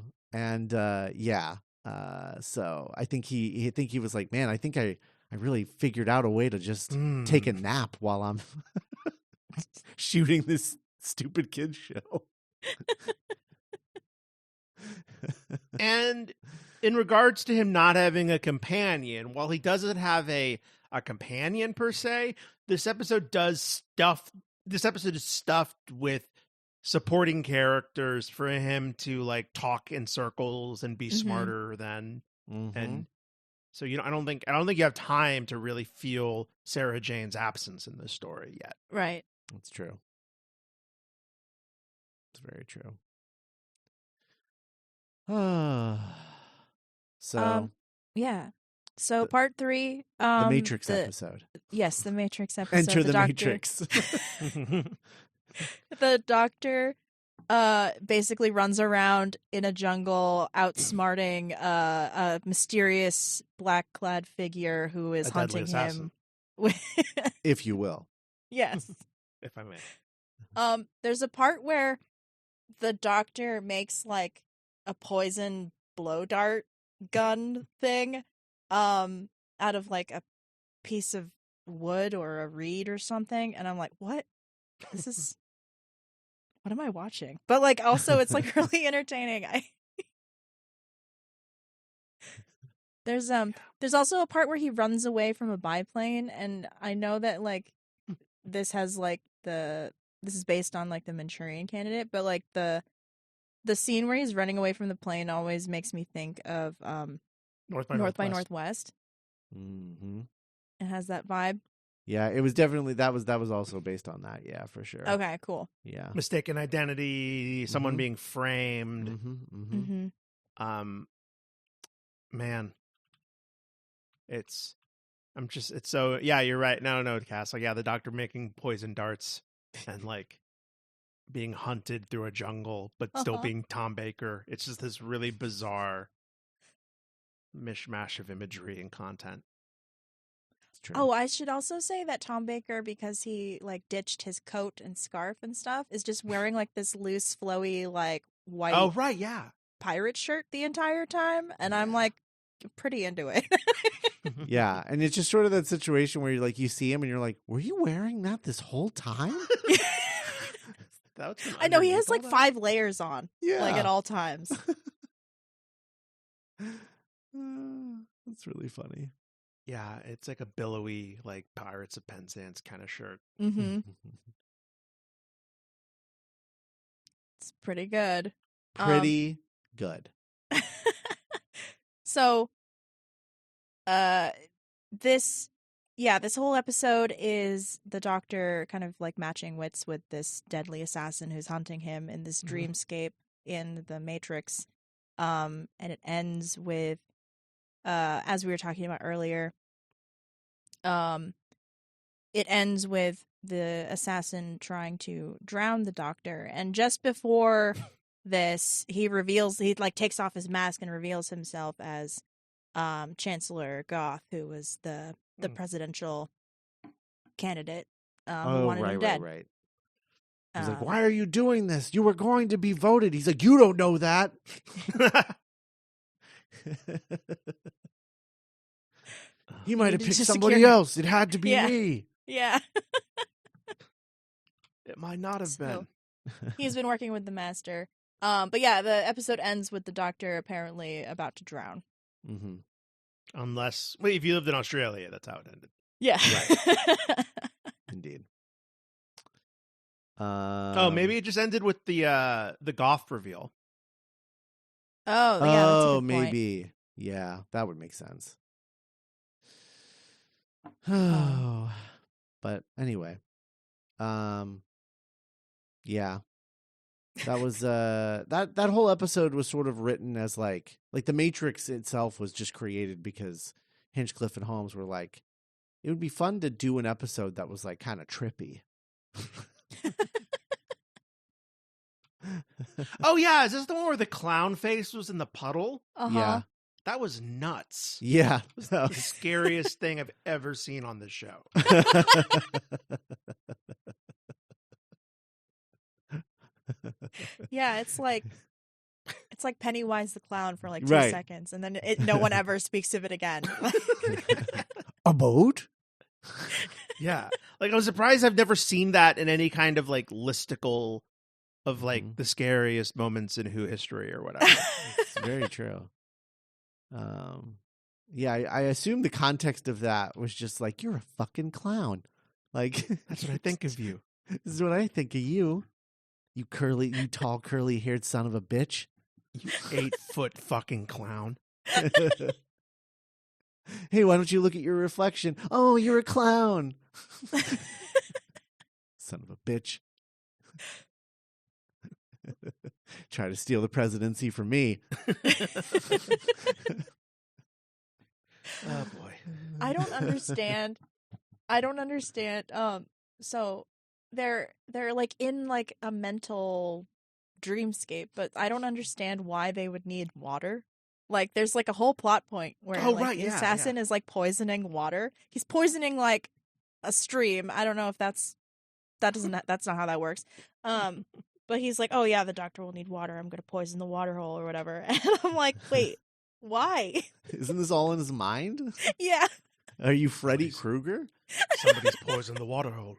So I think he was like, man, I think I really figured out a way to just take a nap while I'm shooting this stupid kids show. And in regards to him not having a companion, while he doesn't have a companion per se, this episode is stuffed with supporting characters for him to like talk in circles and be smarter than. And so I don't think you have time to really feel Sarah Jane's absence in this story yet. Right. That's true. It's very true. So yeah. So part 3, the Matrix episode. Yes, the Matrix episode. Enter the Doctor, Matrix. The Doctor basically runs around in a jungle outsmarting a mysterious black-clad figure who is hunting him. If you will. Yes. If I may. There's a part where the Doctor makes like a poison blow dart gun thing out of like a piece of wood or a reed or something, and I'm like, what am I watching? But like also it's like really entertaining. There's also a part where he runs away from a biplane, and I know that like this has like this is based on like the Manchurian Candidate, but like the scene where he's running away from the plane always makes me think of North by Northwest. Mm-hmm. It has that vibe. Yeah, it was definitely that was also based on that. Yeah, for sure. Okay, cool. Yeah, mistaken identity, someone being framed. Man, it's so yeah. You're right. No, Cass. Like yeah, the Doctor making poison darts and like being hunted through a jungle, but still being Tom Baker. It's just this really bizarre mishmash of imagery and content. true. Oh, I should also say that Tom Baker, because he like ditched his coat and scarf and stuff, is just wearing like this loose, flowy, like white Oh, right, yeah. pirate shirt the entire time. And I'm like pretty into it. Yeah, and it's just sort of that situation where you see him and you're like, were you wearing that this whole time? I know he has like 5 layers on, like at all times. That's really funny. Yeah, it's like a billowy, like Pirates of Penzance kind of shirt. Mm-hmm. It's pretty good. Pretty good. So, this whole episode is the Doctor kind of like matching wits with this deadly assassin who's hunting him in this dreamscape in the Matrix. And it ends with, as we were talking about earlier, it ends with the assassin trying to drown the doctor. And just before this, he takes off his mask and reveals himself as Chancellor Goth, who was the presidential candidate who wanted him dead. Right. He's like, why are you doing this? You were going to be voted. He's like, you don't know that. He might have picked somebody else. It had to be me. Yeah. It might not have been. He's been working with the master. But yeah, the episode ends with the doctor apparently about to drown. Mm-hmm. Unless, if you lived in Australia, that's how it ended. Yeah. Right. Indeed. Maybe it just ended with the Goth reveal. Oh, yeah, that's a good maybe. point. Yeah, that would make sense. Oh, but anyway, yeah, that was that whole episode was sort of written as like the Matrix itself was just created because Hinchcliffe and Holmes were like, it would be fun to do an episode that was like kind of trippy. Oh yeah, is this the one where the clown face was in the puddle? Uh-huh. Yeah. That was nuts. Yeah. It was the scariest thing I've ever seen on this show. Yeah, it's like Pennywise the clown for like 2 Right. seconds, and then no one ever speaks of it again. A boat? Yeah. Like, I was surprised I've never seen that in any kind of like listicle of like the scariest moments in Who history or whatever. It's very true. Yeah, I assume the context of that was just like, you're a fucking clown. Like, That's what I think of you. This is what I think of you. You tall, curly-haired son of a bitch. You 8-foot fucking clown. Hey, why don't you look at your reflection? Oh, you're a clown. Son of a bitch. Try to steal the presidency from me. Oh boy. I don't understand. So they're like in like a mental dreamscape, but I don't understand why they would need water. Like, there's like a whole plot point where the assassin is like poisoning water. He's poisoning like a stream. I don't know if that's not how that works. But he's like, oh yeah, the doctor will need water. I'm gonna poison the water hole or whatever. And I'm like, wait, why? Isn't this all in his mind? Yeah. Are you Freddy Krueger? Somebody's poisoned the water hole.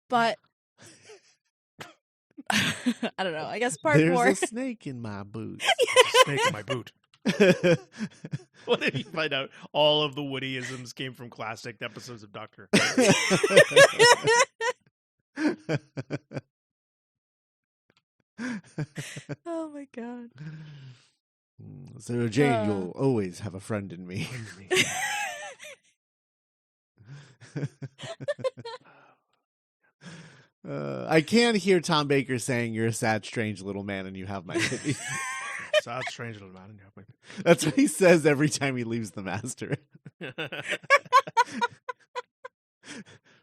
But I don't know. I guess part There's 4. a snake in my boot. Snake in my boot. What if you find out all of the Woodyisms came from classic episodes of Doctor Who? Oh my god. So Jane, you'll always have a friend in me. I can hear Tom Baker saying, "You're a sad, strange little man, and you have my pity." Sad, strange little man, and you have my pity. That's what he says every time he leaves the master.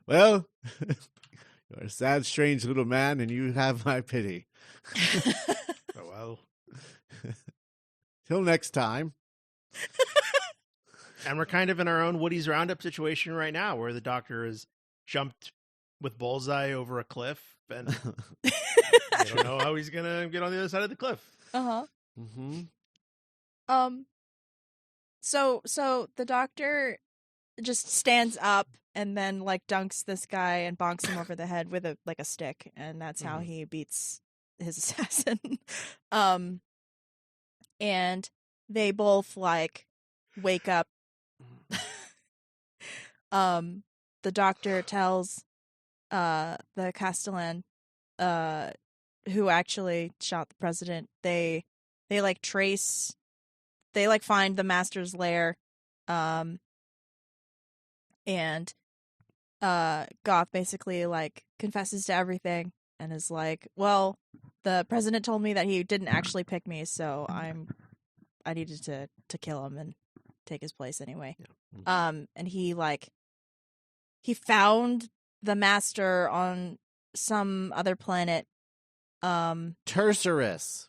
Well, you're a sad, strange little man, and you have my pity. Oh well. Till next time. And we're kind of in our own Woody's Roundup situation right now, where the Doctor has jumped with Bullseye over a cliff, and I don't know how he's gonna get on the other side of the cliff. Uh-huh. Mm-hmm. So the doctor just stands up and then like dunks this guy and bonks him over the head with a stick, and that's how he beats his assassin. And they both like wake up. The doctor tells the Castellan who actually shot the president, they find the master's lair, and Goth basically like confesses to everything, and is like, well, the president told me that he didn't actually pick me, so I needed to kill him and take his place anyway. Yeah. And he found the master on some other planet. Tercerus.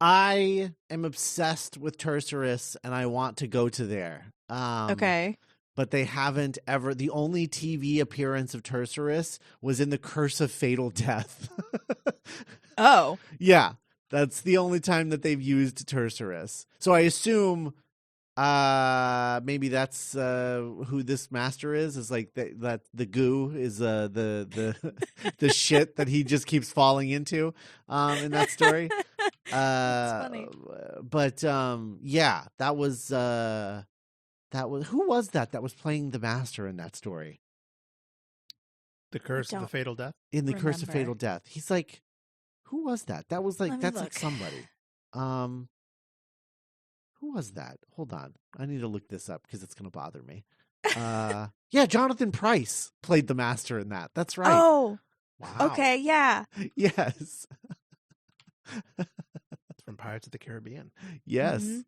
I am obsessed with Tercerus, and I want to go to there. Okay. But they haven't ever. The only TV appearance of Tercerus was in the Curse of Fatal Death. Oh. Yeah, that's the only time that they've used Tercerus. So I assume maybe that's who this master is like that the goo is the the shit that he just keeps falling into in that story. That's funny. But yeah, that was who was that was playing the master in that story? The Curse of the Fatal Death? In the Curse of Fatal Death. He's like, who was that? That was like, that's like somebody. Who was that? Hold on. I need to look this up because it's going to bother me. Yeah, Jonathan Pryce played the master in that. That's right. Oh, wow. Okay, yeah. Yes. It's from Pirates of the Caribbean. Yes. Mm-hmm.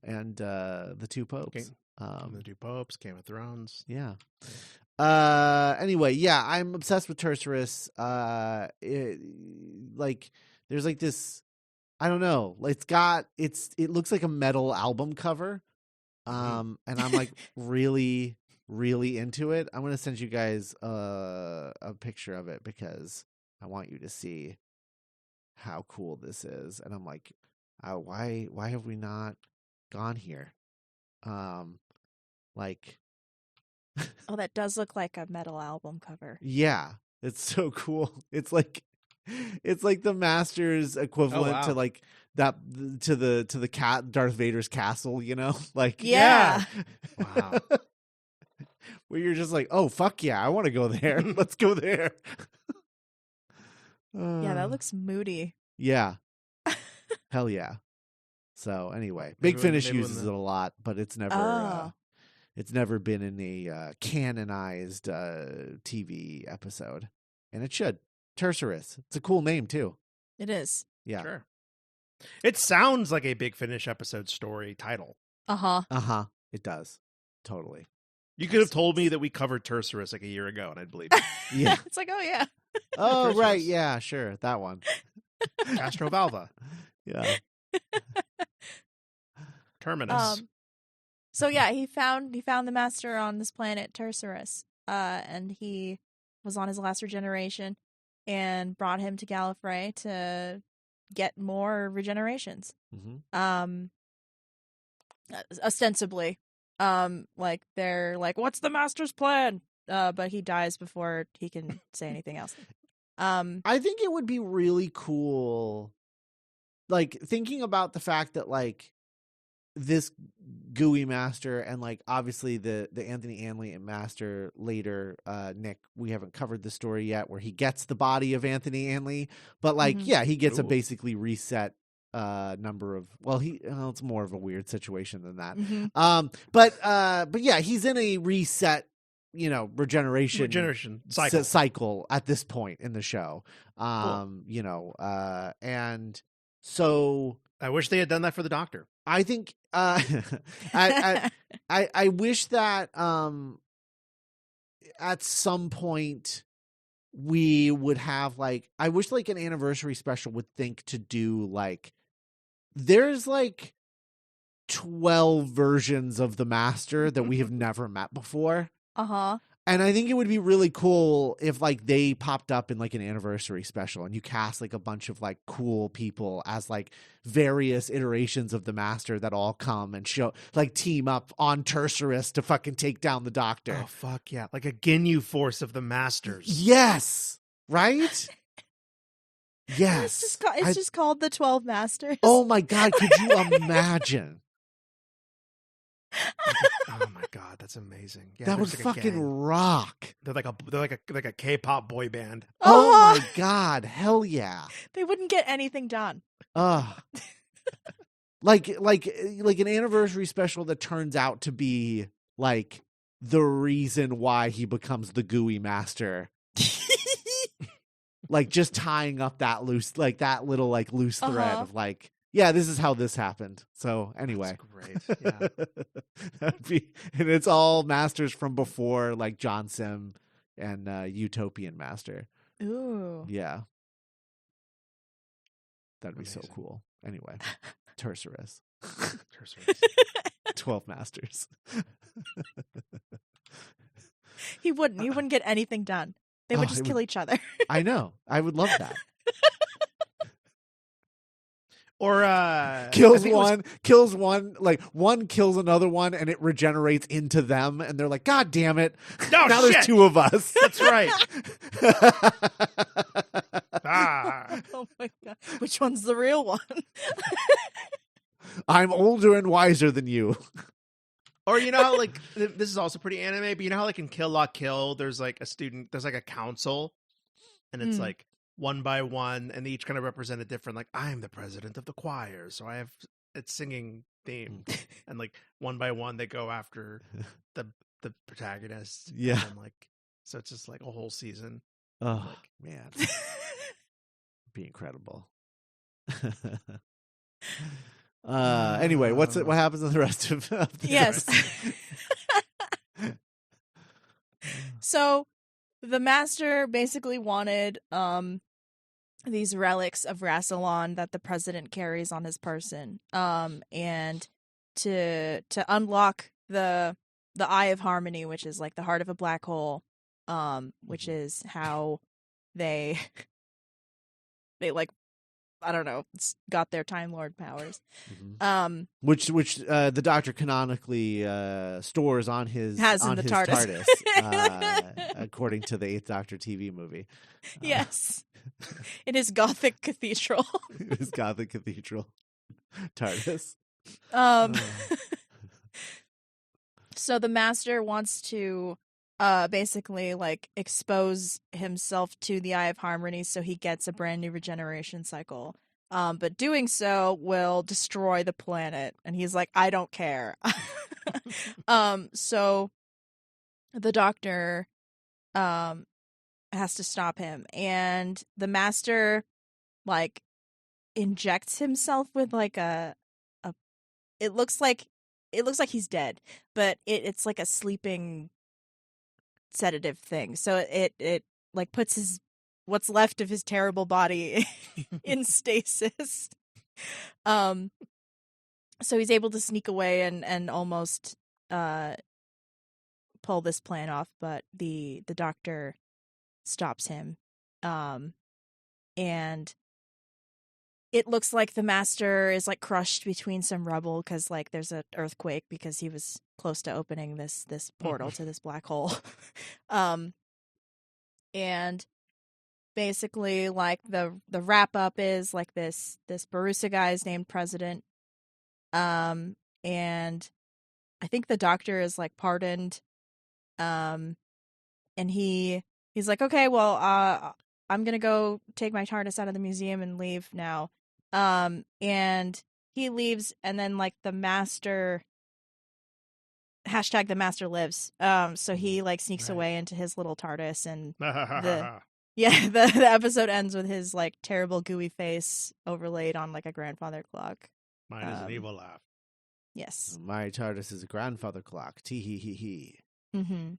And the Two Popes. The Two Popes, Game of Thrones. Yeah. Anyway, yeah, I'm obsessed with Tercerus. There's like this, I don't know. It looks like a metal album cover. And I'm like really, really into it. I'm gonna send you guys a picture of it because I want you to see how cool this is. And I'm like, why have we not gone here? Oh, that does look like a metal album cover. Yeah, it's so cool. It's like the Master's equivalent to like that to the cat Darth Vader's castle, you know? Like yeah. Wow. Where you're just like, oh fuck yeah, I want to go there. Let's go there. Yeah, that looks moody. Yeah. Hell yeah. So anyway, Big Finish uses it a lot, but it's never been in a canonized TV episode, and it should. Tercerus. It's a cool name too. It is. Yeah. Sure. It sounds like a Big Finish episode story title. It does. Totally. You could have told me that we covered Tercerus like a year ago, and I'd believe it. Yeah. It's like, oh yeah. Oh Tercerus. right, yeah, sure, that one. Castrovalva. Yeah. Terminus. So yeah, he found the master on this planet Tercerus, and he was on his last regeneration, and brought him to Gallifrey to get more regenerations. Mm-hmm. Ostensibly, like they're like, "What's the master's plan?" But he dies before he can say anything else. I think it would be really cool, like thinking about the fact that like this gooey master and like obviously the Anthony Anley master later, Nick, we haven't covered the story yet where he gets the body of Anthony Anley, but like yeah, he gets a basically reset number of, well, it's more of a weird situation than that. Mm-hmm. But yeah, he's in a reset, regeneration cycle at this point in the show. Cool. And so I wish they had done that for the Doctor. I think I wish that at some point we would have like, I wish like an anniversary special would think to do like, there's like 12 versions of the Master that we have never met before. And I think it would be really cool if like they popped up in like an anniversary special and you cast like a bunch of like cool people as like various iterations of the Master that all come and show like team up on Tercerus to fucking take down the Doctor. Oh fuck yeah. Like a Ginyu Force of the Masters. Yes. Right? Yes. It's just called the 12 Masters. Oh my God, could you imagine? Oh my God, that's amazing. Yeah, that would like fucking rock. They're like a K-pop boy band. Oh my God, hell yeah. They wouldn't get anything done. Like an anniversary special that turns out to be like the reason why he becomes the gooey master. like just tying up that loose, like that little like loose thread of like, yeah, this is how this happened. So anyway, That's great. Yeah. And it's all masters from before, like John Sim and Utopian Master. Ooh. Yeah, that'd be so Amazing. cool. Anyway, Tercerus. 12 masters. He wouldn't get anything done. They would just kill each other. I know. I would love that. Or kills one, like one kills another one, and it regenerates into them, and they're like, God damn it! Oh, now shit! There's two of us. That's right. Ah. Oh my god! Which one's the real one? I'm older and wiser than you. Or you know how like this is also pretty anime, but you know how like in Kill La Kill, there's like a council, and it's like one by one, and they each kind of represent a different. Like I'm the president of the choir, so I have its singing theme, and like one by one they go after the protagonist. Yeah, and like so it's just like a whole season. Oh man, be incredible. Anyway, what happens in the rest of the yes. So the master basically wanted these relics of Rassilon that the president carries on his person, and to unlock the Eye of Harmony, which is like the heart of a black hole, which is how they like, I don't know, got their Time Lord powers. Which the Doctor canonically stores on his TARDIS, according to the 8th Doctor TV movie. Yes, in his Gothic cathedral. His Gothic cathedral TARDIS. So the master wants to basically like expose himself to the Eye of Harmony so he gets a brand new regeneration cycle. But doing so will destroy the planet. And he's like, I don't care. So the Doctor has to stop him. And the master like injects himself with like it looks like he's dead, but it's like a sleeping sedative thing. So it like puts what's left of his terrible body in stasis. So he's able to sneak away and almost pull this plan off, but the Doctor stops him. And it looks like the master is like crushed between some rubble because like there's an earthquake because he was close to opening this portal to this black hole. And basically like the wrap up is like this Barusa guy is named president. And I think the Doctor is like pardoned. And he's like, okay, well, I'm going to go take my TARDIS out of the museum and leave now. And he leaves, and then like the master lives. So he like sneaks away into his little TARDIS, and the episode ends with his like terrible gooey face overlaid on like a grandfather clock. Mine is an evil laugh. Yes. My TARDIS is a grandfather clock. Tee hee hee hee. Mm-hmm.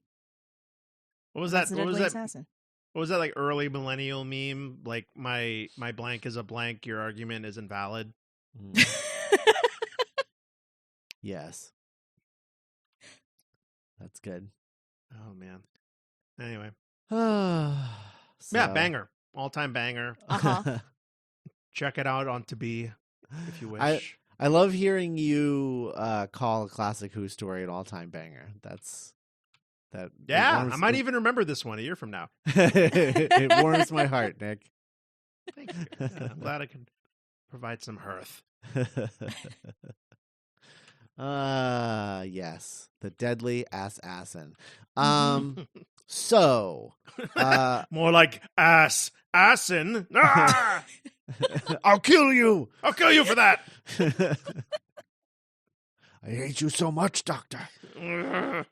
What was that? What was that? What was that like early millennial meme? Like my blank is a blank. Your argument is invalid. Yes, that's good. Oh man. Anyway, So- yeah, banger, all time banger. Uh-huh. Check it out on To Be if you wish. I love hearing you call a classic Who story an all-time banger. Yeah, I might even remember this one a year from now. It warms my heart, Nick. Thank you. Yeah, I'm glad I can provide some hearth. Yes, the deadly assassin. So More like assin. Ah! I'll kill you. I'll kill you for that. I hate you so much, Doctor. Ugh.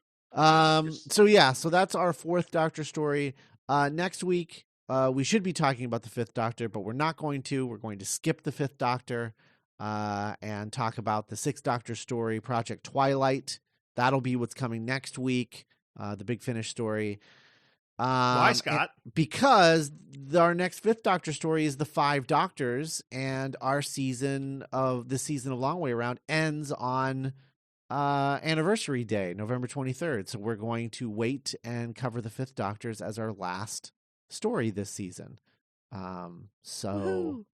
So that's our 4th Doctor story. Next week we should be talking about the Fifth Doctor, but we're not going to. We're going to skip the Fifth Doctor and talk about the Sixth Doctor story, Project Twilight. That'll be what's coming next week, the Big Finish story. Why, Scott? Because our next Fifth Doctor story is the Five Doctors, and our season of Long Way Around ends on anniversary day, November 23rd. So we're going to wait and cover the Fifth Doctors as our last story this season. Yeah, so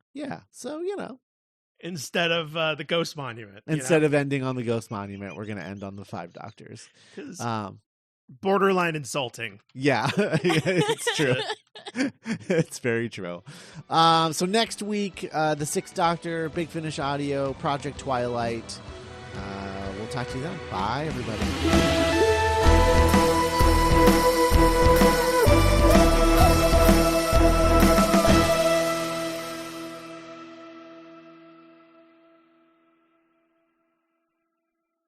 instead of the Ghost Monument, instead of ending on the Ghost Monument, we're going to end on the Five Doctors. Borderline insulting. Yeah, it's true. It's very true. So next week, the Sixth Doctor, Big Finish Audio, Project Twilight. We'll talk to you then. Bye, everybody.